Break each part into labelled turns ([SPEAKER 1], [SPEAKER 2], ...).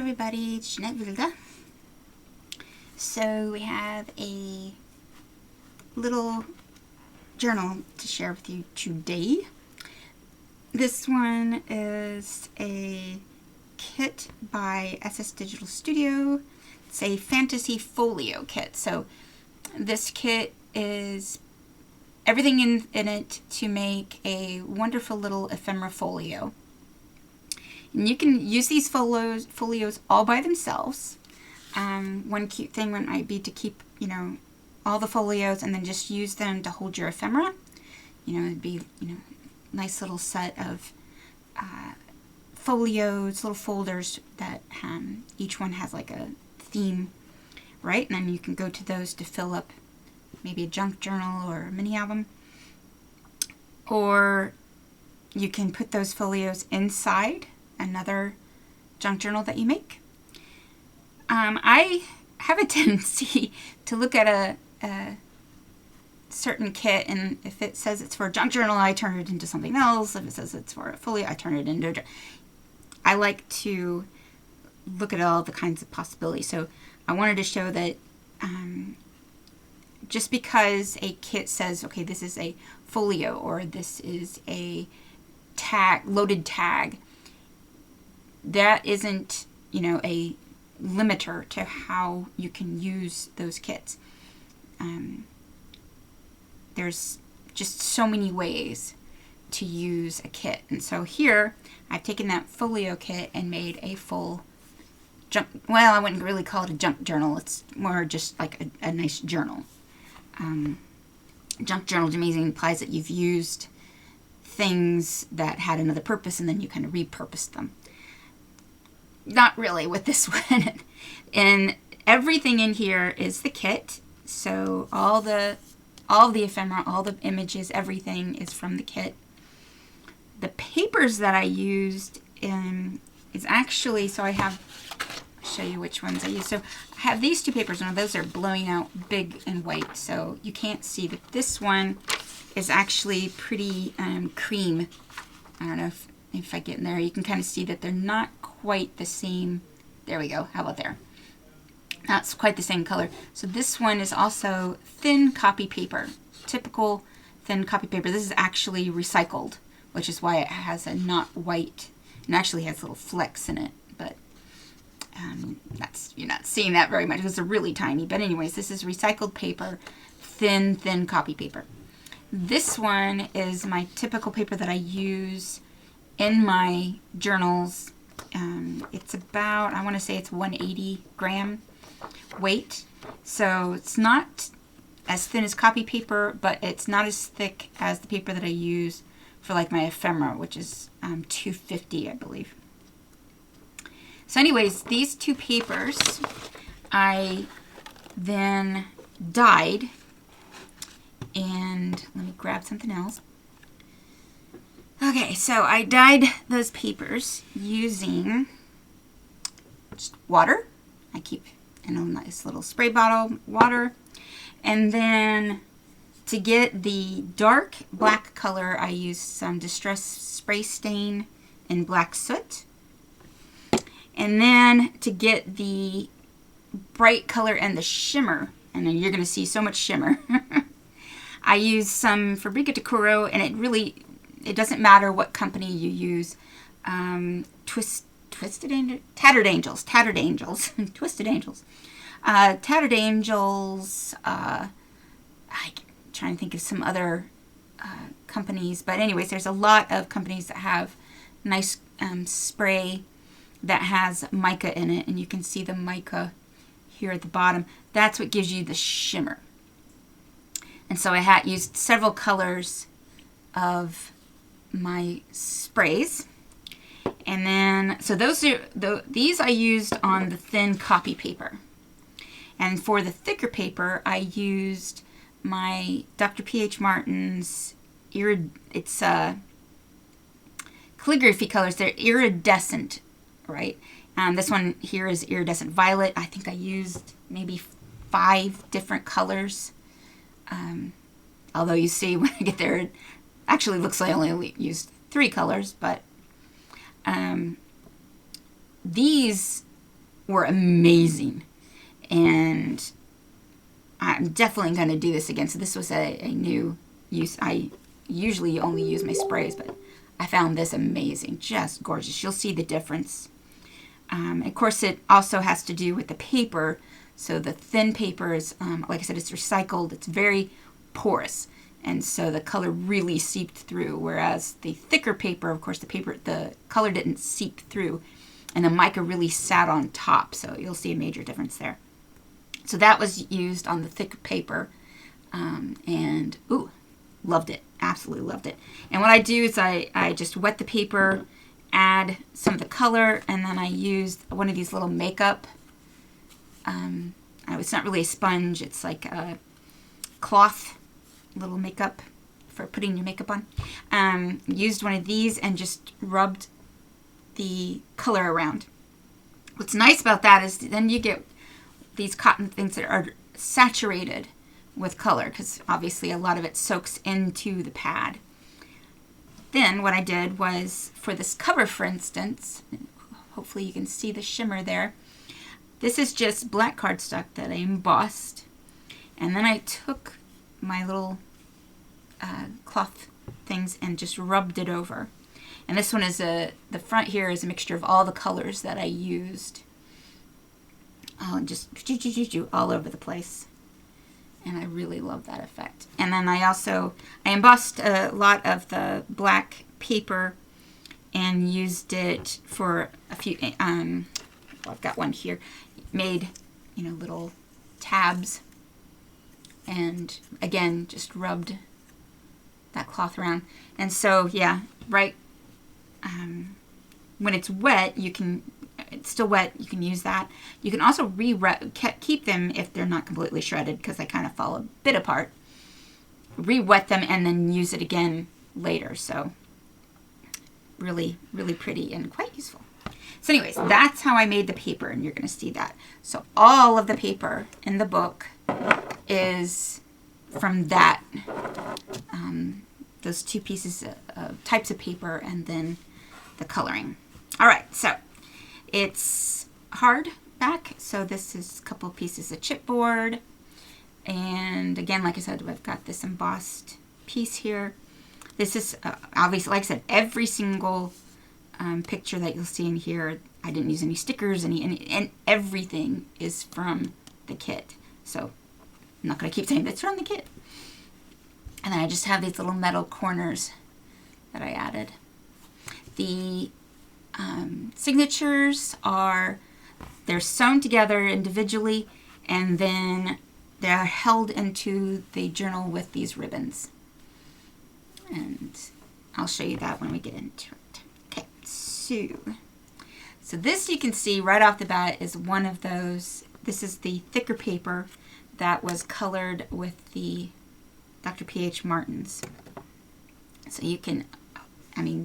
[SPEAKER 1] everybody, it's Jeanette Vilda. So we have a little journal to share with you today. This one is a kit by SS Digital Studio. It's a fantasy folio kit. So this kit is everything in it to make a wonderful little ephemera folio. And you can use these folios all by themselves. One cute thing might be to keep, all the folios and then just use them to hold your ephemera. It'd be, nice little set of folios, little folders that each one has like a theme, right? And then you can go to those to fill up maybe a junk journal or a mini album. Or you can put those folios inside another junk journal that you make. I have a tendency to look at a certain kit, and if it says it's for a junk journal, I turn it into something else. If it says it's for a folio, I turn it into I like to look at all the kinds of possibilities. So I wanted to show that just because a kit says, okay, this is a folio or this is a loaded tag, that isn't, a limiter to how you can use those kits. There's just so many ways to use a kit. And so here, I've taken that folio kit and made a full junk, well, I wouldn't really call it a junk journal. It's more just like a nice journal. Junk journal to me implies that you've used things that had another purpose and then you kind of repurposed them. Not really with this one. And everything in here is the kit. So all the ephemera, all the images, everything is from the kit. The papers that I used is actually, so I have, I'll show you which ones I used. So I have these two papers. Now those are blowing out big and white, so you can't see that this one is actually pretty cream. I don't know if I get in there. You can kind of see that they're not quite the same. There we go. How about there? That's quite the same color. So this one is also thin copy paper. Typical thin copy paper. This is actually recycled, which is why it has a not white and actually has little flecks in it. But you're not seeing that very much. It's really tiny. But anyways, this is recycled paper, thin copy paper. This one is my typical paper that I use in my journals. It's about, I want to say it's 180 gram weight. So it's not as thin as copy paper, but it's not as thick as the paper that I use for like my ephemera, which is 250, I believe. So anyways, these two papers I then dyed, and let me grab something else. Okay, so I dyed those papers using just water. I keep in a nice little spray bottle, water. And then to get the dark black color, I used some Distress Spray Stain in Black Soot. And then to get the bright color and the shimmer, and then you're going to see so much shimmer, I used some Fabrica de Curo, and it doesn't matter what company you use. Tattered Angels. I'm trying to think of some other companies. But anyways, there's a lot of companies that have nice spray that has mica in it. And you can see the mica here at the bottom. That's what gives you the shimmer. And so I used several colors of my sprays. And then, so these I used on the thin copy paper. And for the thicker paper, I used my Dr. P.H. Martin's, it's calligraphy colors. They're iridescent, right? This one here is iridescent violet. I think I used maybe 5 different colors. Although you see when I get there, it actually looks like I only used 3 colors, but these were amazing. And I'm definitely going to do this again. So this was a new use. I usually only use my sprays, but I found this amazing. Just gorgeous. You'll see the difference. Of course, it also has to do with the paper. So the thin paper is, like I said, it's recycled. It's very porous. And so the color really seeped through. Whereas the thicker paper, of course, the color didn't seep through. And the mica really sat on top. So you'll see a major difference there. So that was used on the thick paper. And, ooh, loved it. Absolutely loved it. And what I do is I just wet the paper, add some of the color, and then I used one of these little makeup. It's not really a sponge. It's like a cloth little makeup for putting your makeup on. Used one of these and just rubbed the color around. What's nice about that is then you get these cotton things that are saturated with color, because obviously a lot of it soaks into the pad. Then what I did was, for this cover, for instance, hopefully you can see the shimmer there. This is just black cardstock that I embossed, and then I took my little cloth things and just rubbed it over. And this one is the front here is a mixture of all the colors that I used. Just all over the place. And I really love that effect. And then I embossed a lot of the black paper and used it for a few, I've got one here, made, little tabs. And again, just rubbed that cloth around. And so, yeah, right, when it's wet, it's still wet, you can use that. You can also keep them if they're not completely shredded, because they kind of fall a bit apart. Re-wet them and then use it again later. So really, really pretty and quite useful. So anyways, that's how I made the paper, and you're going to see that. So all of the paper in the book is from that, those two pieces of types of paper, and then the coloring. All right, so it's hardback, so this is a couple pieces of chipboard, and again, like I said, I've got this embossed piece here. This is obviously, like I said, every single picture that you'll see in here, I didn't use any stickers, and everything is from the kit. So I'm not going to keep saying that's from the kit. And then I just have these little metal corners that I added. The signatures they're sewn together individually, and then they're held into the journal with these ribbons. And I'll show you that when we get into it. Okay, so this, you can see right off the bat, is one of those. This is the thicker paper that was colored with the Dr. P.H. Martin's. So you can,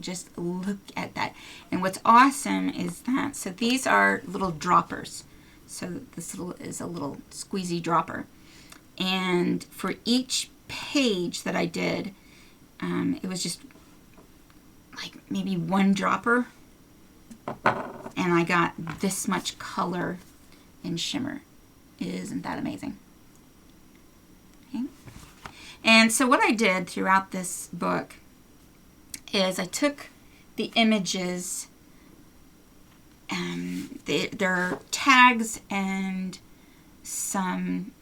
[SPEAKER 1] just look at that. And what's awesome is that, so these are little droppers. So this is a little squeezy dropper. And for each page that I did, it was just like maybe one dropper. And I got this much color and shimmer. Isn't that amazing? Okay. And so what I did throughout this book is I took the images, there are tags and some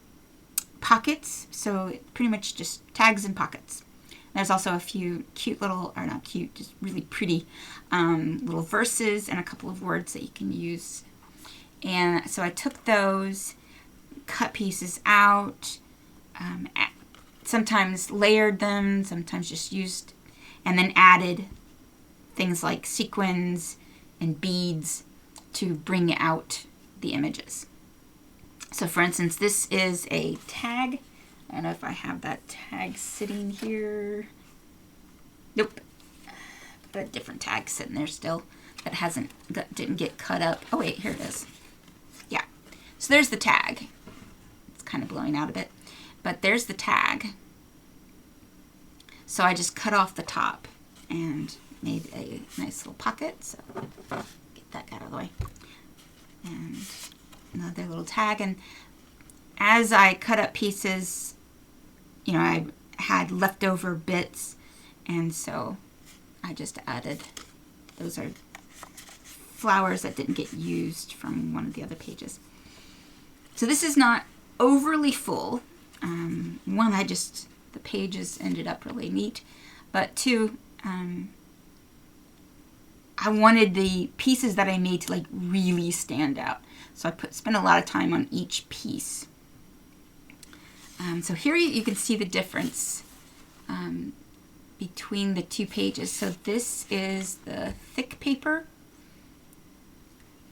[SPEAKER 1] pockets, so pretty much just tags and pockets. There's also a few cute little, or not cute, just really pretty little verses and a couple of words that you can use. And so I took those, cut pieces out, sometimes layered them, sometimes just used, and then added things like sequins and beads to bring out the images. So for instance, this is a tag. I don't know if I have that tag sitting here. Nope. But a different tag sitting there still that didn't get cut up. Oh wait, here it is. Yeah. So there's the tag. It's kind of blowing out a bit. But there's the tag. So I just cut off the top and made a nice little pocket. So get that out of the way. And their little tag. And as I cut up pieces, you know, I had leftover bits, and so I just added, those are flowers that didn't get used from one of the other pages. So this is not overly full. One, the pages ended up really neat, but two, I wanted the pieces that I made to like really stand out. So I spent a lot of time on each piece. So here you can see the difference between the two pages. So this is the thick paper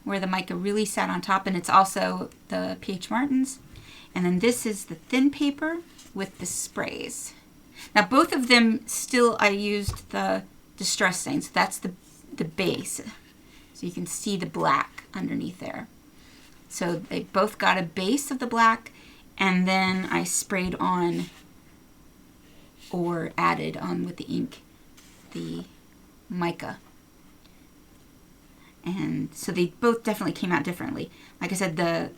[SPEAKER 1] where the mica really sat on top, and it's also the P.H. Martin's. And then this is the thin paper with the sprays. Now both of them still, I used the distress stain, so that's the base. So you can see the black underneath there. So they both got a base of the black, and then I sprayed on or added on with the ink the mica. And so they both definitely came out differently. Like I said, the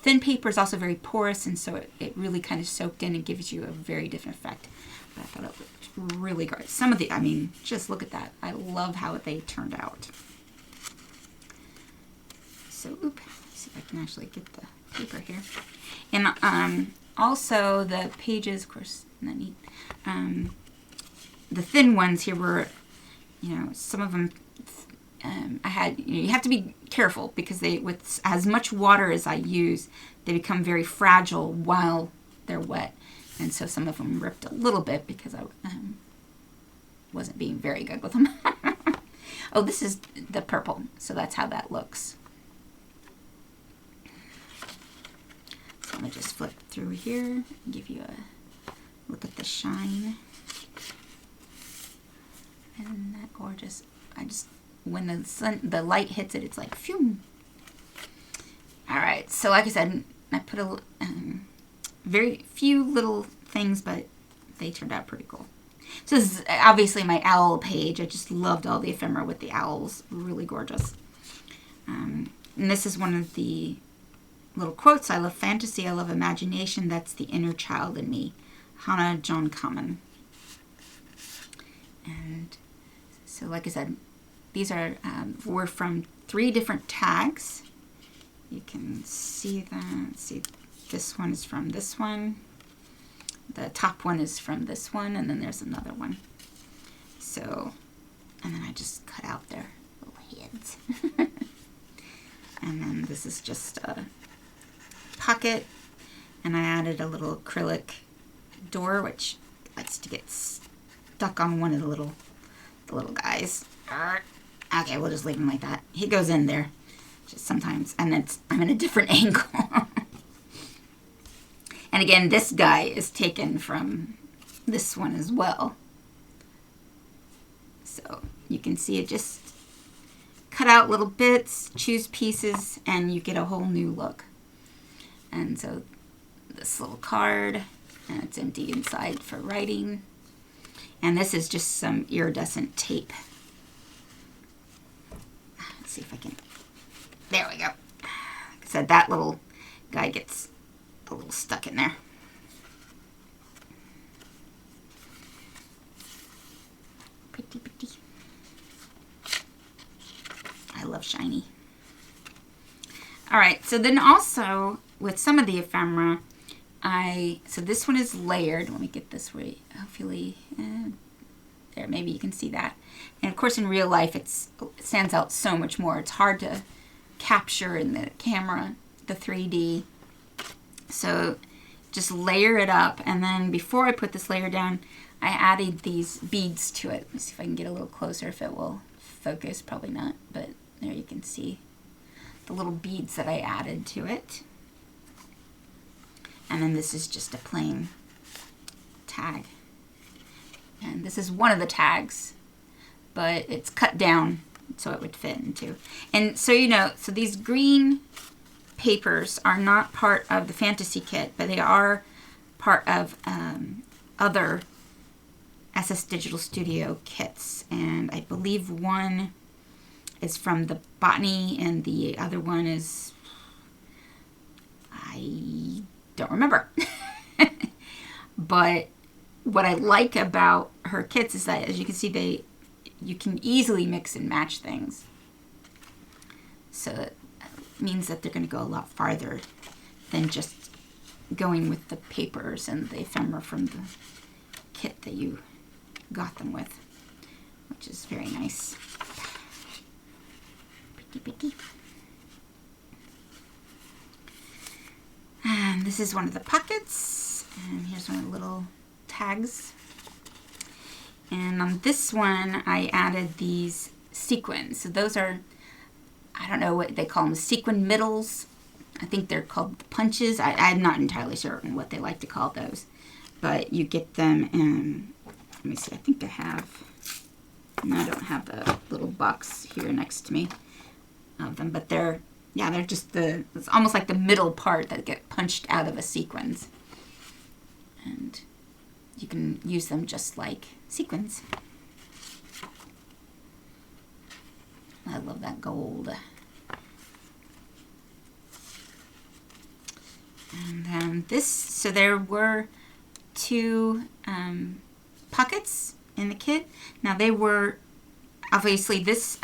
[SPEAKER 1] thin paper is also very porous, and so it really kind of soaked in and gives you a very different effect. But I thought it looked really great. Some of the, I mean, just look at that. I love how they turned out. So, let's see if I can actually get the paper here. And also the pages, of course, not neat. The thin ones here were, you know, some of them I had, you know, you have to be careful because they, with as much water as I use, they become very fragile while they're wet. And so some of them ripped a little bit because I wasn't being very good with them. Oh, this is the purple, so that's how that looks. So I'm going to just flip through here and give you a look at the shine. Isn't that gorgeous? When the light hits it, it's like phew. All right, so like I said, I put a very few little things, but they turned out pretty cool. So this is obviously my owl page. I just loved all the ephemera with the owls, really gorgeous. And this is one of the little quotes. I love fantasy, I love imagination, that's the inner child in me. Hannah John Kamen. And so like I said, these are were from 3 different tags. You can see that. See, this one is from this one. The top one is from this one, and then there's another one. So, and then I just cut out their little heads. And then this is just a pocket, and I added a little acrylic door, which likes to get stuck on one of the little guys. Okay, we'll just leave him like that. He goes in there just sometimes, and I'm in a different angle. And again, this guy is taken from this one as well. So you can see it just cut out little bits, choose pieces, and you get a whole new look. And so this little card, and it's empty inside for writing. And this is just some iridescent tape. Let's see if I can, there we go. Like I said, that little guy gets a little stuck in there. Pretty, pretty. I love shiny. All right, so then also with some of the ephemera, so this one is layered. Let me get this way, hopefully, there, maybe you can see that. And of course in real life it stands out so much more. It's hard to capture in the camera, the 3D. So just layer it up, and then before I put this layer down, I added these beads to it. Let's see if I can get a little closer, if it will focus. Probably not, but there you can see the little beads that I added to it. And then this is just a plain tag. And this is one of the tags, but it's cut down so it would fit into. And so, you know, so these green papers are not part of the fantasy kit, but they are part of other SS Digital Studio kits. And I believe one is from the botany and the other one is I don't remember. But what I like about her kits is that, as you can see, you can easily mix and match things. So it means that they're going to go a lot farther than just going with the papers and the ephemera from the kit that you got them with, which is very nice. Picky. And this is one of the pockets, and here's one of the little tags. And on this one, I added these sequins. So those are, I don't know what they call them, sequin middles. I think they're called punches. I'm not entirely certain what they like to call those. But you get them in, let me see, I think I have, no, I don't have the little box here next to me of them. But they're just it's almost like the middle part that get punched out of a sequins. And you can use them just like sequins. I love that gold. And then so there were 2 pockets in the kit. Now they were, obviously this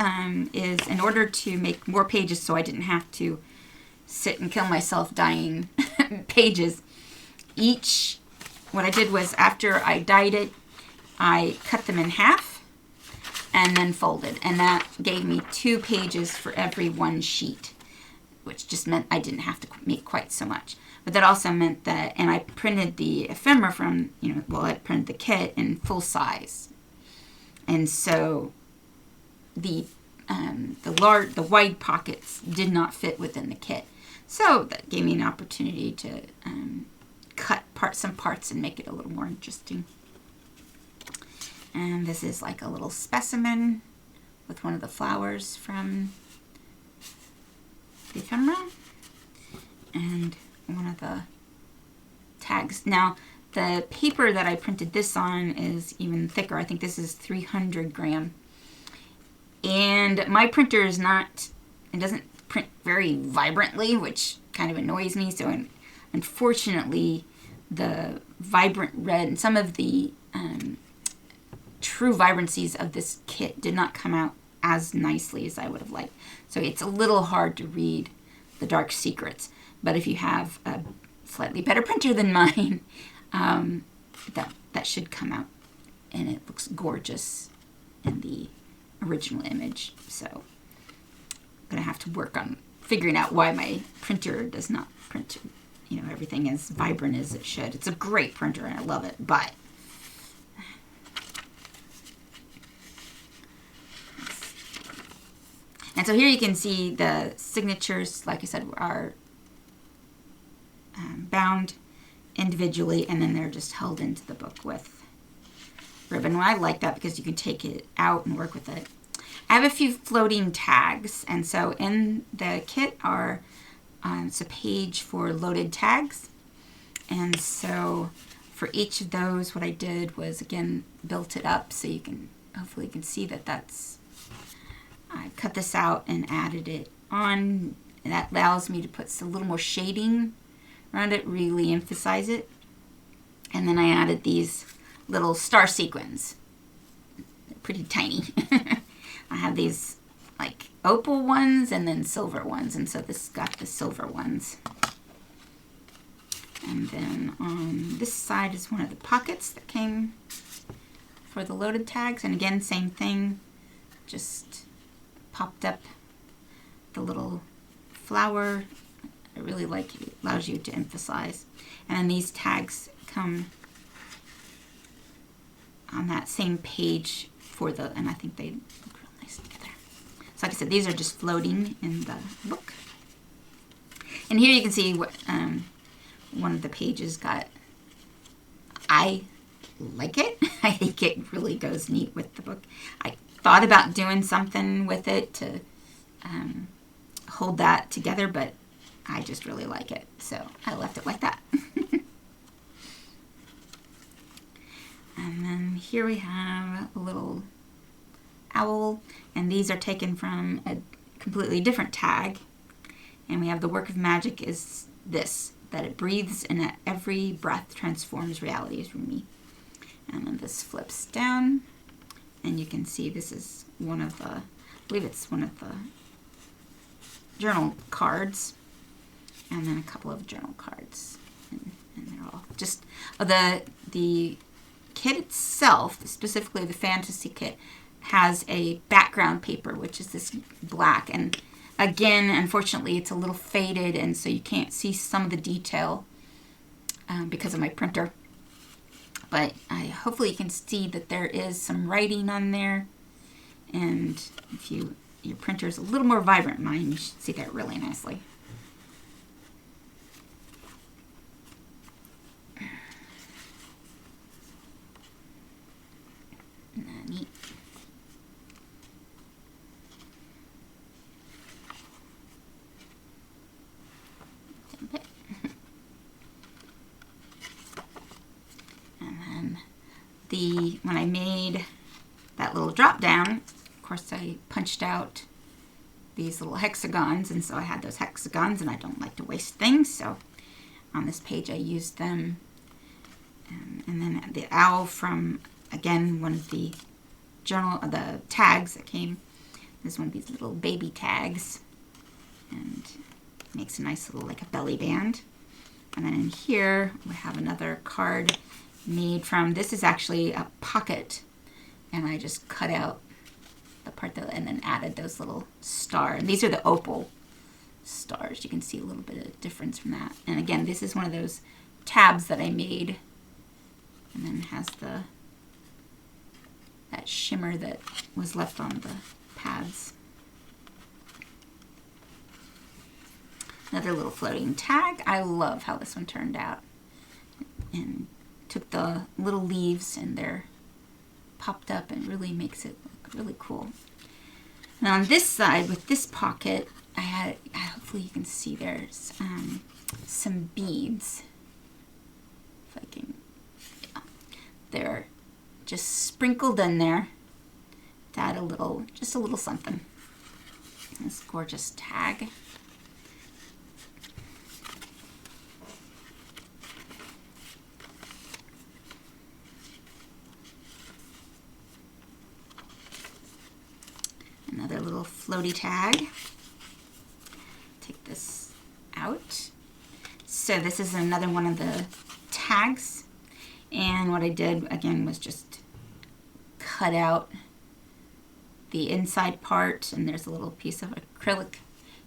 [SPEAKER 1] is in order to make more pages so I didn't have to sit and kill myself dyeing pages. What I did was, after I dyed it, I cut them in half and then folded. And that gave me 2 pages for every 1 sheet, which just meant I didn't have to make quite so much. But that also meant that, and I printed the ephemera from, I printed the kit in full size. And so the wide pockets did not fit within the kit. So that gave me an opportunity to cut some parts and make it a little more interesting. And this is like a little specimen with one of the flowers from the ephemera and one of the tags. Now, the paper that I printed this on is even thicker. I think this is 300 gram. And my printer is not, it doesn't print very vibrantly, which kind of annoys me. So unfortunately, the vibrant red and some of the true vibrancies of this kit did not come out as nicely as I would have liked. So it's a little hard to read the dark secrets. But if you have a slightly better printer than mine, that should come out, and it looks gorgeous in the original image. So I'm going to have to work on figuring out why my printer does not print, everything as vibrant as it should. It's a great printer and I love it, but and so here you can see the signatures, like I said, are bound individually, and then they're just held into the book with ribbon. Well, I like that because you can take it out and work with it. I have a few floating tags, and so in the kit it's a page for loaded tags. And so for each of those, what I did was, again, built it up so hopefully you can see I cut this out and added it on, and that allows me to put a little more shading around it, really emphasize it. And then I added these little star sequins. They're pretty tiny. I have these like opal ones and then silver ones, and so this got the silver ones. And then on this side is one of the pockets that came for the loaded tags, and again, same thing, just popped up the little flower. I really like it. It allows you to emphasize. And then these tags come on that same page and I think they look real nice together. So like I said, these are just floating in the book. And here you can see what one of the pages got. I like it. I think it really goes neat with the book. I thought about doing something with it to hold that together, but I just really like it, so I left it like that. And then here we have a little owl, and these are taken from a completely different tag. And we have the work of magic is this. that it breathes and that every breath transforms reality through me. And then this flips down, and you can see this is one of the, I believe it's one of the journal cards, and then a couple of journal cards, and they're all just the kit itself, specifically the fantasy kit, has a background paper, which is this black, and again, unfortunately, it's a little faded, and so you can't see some of the detail because of my printer. But hopefully you can see that there is some writing on there, and if your printer is a little more vibrant than mine, you should see that really nicely. Isn't that neat? And then when I made that little drop down, of course I punched out these little hexagons, and so I had those hexagons, and I don't like to waste things, so on this page I used them. And then the owl from, again, one of the the tags that came, is one of these little baby tags, and makes a nice little, like a belly band. And then in here we have another card made from, this is actually a pocket, and I just cut out the part that, and then added those little stars. And these are the opal stars. You can see a little bit of difference from that. And again, this is one of those tabs that I made, and then has that shimmer that was left on the pads. Another little floating tag. I love how this one turned out. And took the little leaves, and they're popped up, and really makes it look really cool. And on this side, with this pocket, I had, hopefully you can see there's some beads. If I can, yeah. They're just sprinkled in there to add just a little something. This gorgeous tag. Another little floaty tag. Take this out. So this is another one of the tags. And what I did, again, was just cut out the inside part. And there's a little piece of acrylic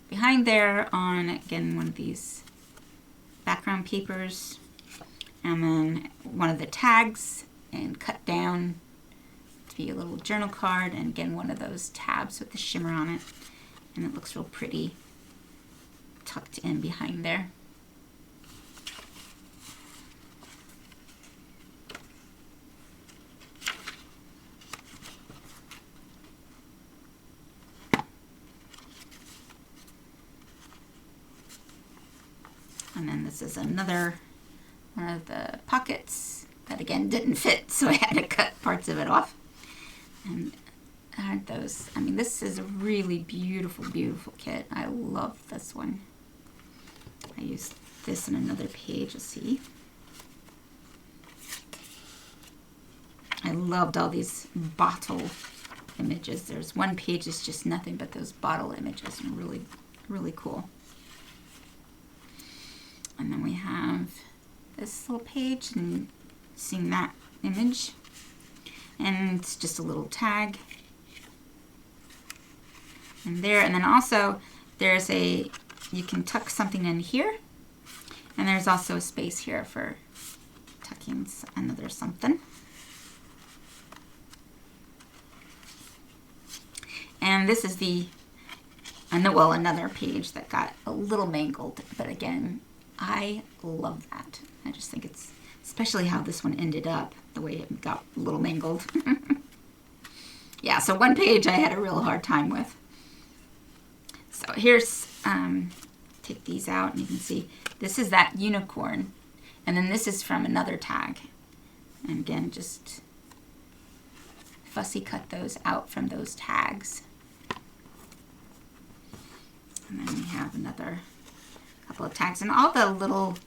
[SPEAKER 1] behind there on, again, one of these background papers. And then one of the tags, and cut down to be a little journal card, and again one of those tabs with the shimmer on it, and it looks real pretty tucked in behind there. And then this is another one of the pockets that again didn't fit, so I had to cut parts of it off. And aren't those, I mean, this is a really beautiful, beautiful kit. I love this one. I used this in another page, you'll see. I loved all these bottle images. There's one page that's just nothing but those bottle images, and really, really cool. And then we have this little page, and seeing that image. And it's just a little tag. And there, and then also there's you can tuck something in here. And there's also a space here for tucking another something. And this is another page that got a little mangled, but again, I love that. I just think it's, especially how this one ended up, the way it got a little mangled. Yeah, so one page I had a real hard time with. So here's, take these out, and you can see this is that unicorn, and then this is from another tag. And again, just fussy cut those out from those tags. And then we have another couple of tags, and all the little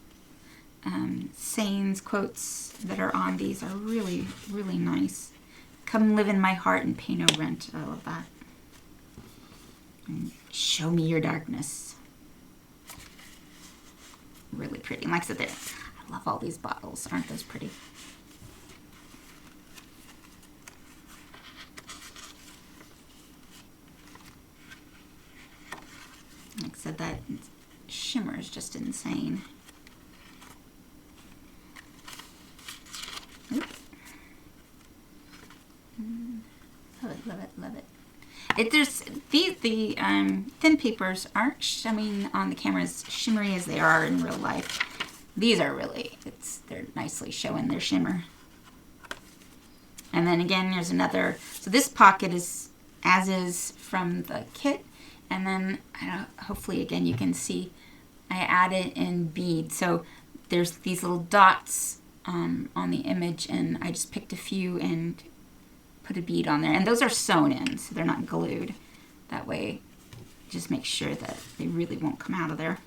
[SPEAKER 1] sayings, quotes that are on these are really, really nice. Come live in my heart and pay no rent. I love that. And show me your darkness. Really pretty. And like I said, I love all these bottles. Aren't those pretty? Like I said, that shimmer is just insane. Oops. Love it, love it, love it. The thin papers aren't showing on the camera as shimmery as they are in real life. These are really, they're nicely showing their shimmer. And then again, there's another, so this pocket is as is from the kit. And then, hopefully again you can see, I added in bead. So there's these little dots on the image, and I just picked a few and put a bead on there. And those are sewn in, so they're not glued. That way, just make sure that they really won't come out of there.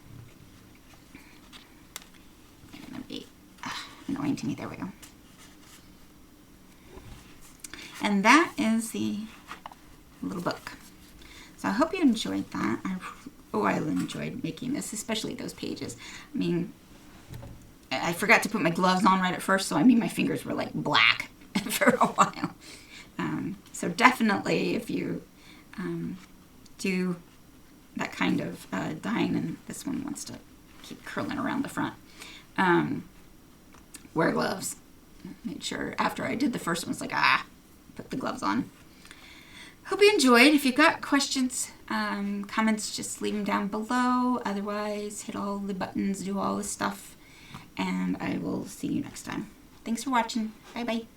[SPEAKER 1] They're gonna be annoying to me. There we go. And that is the little book. So I hope you enjoyed that. I enjoyed making this, especially those pages. I mean, I forgot to put my gloves on right at first, so I mean my fingers were like black for a while. So definitely, if you do that kind of dyeing, and this one wants to keep curling around the front, wear gloves. Made sure after I did the first one, it's like, put the gloves on. Hope you enjoyed. If you've got questions, comments, just leave them down below. Otherwise, hit all the buttons, do all the stuff, and I will see you next time. Thanks for watching. Bye-bye.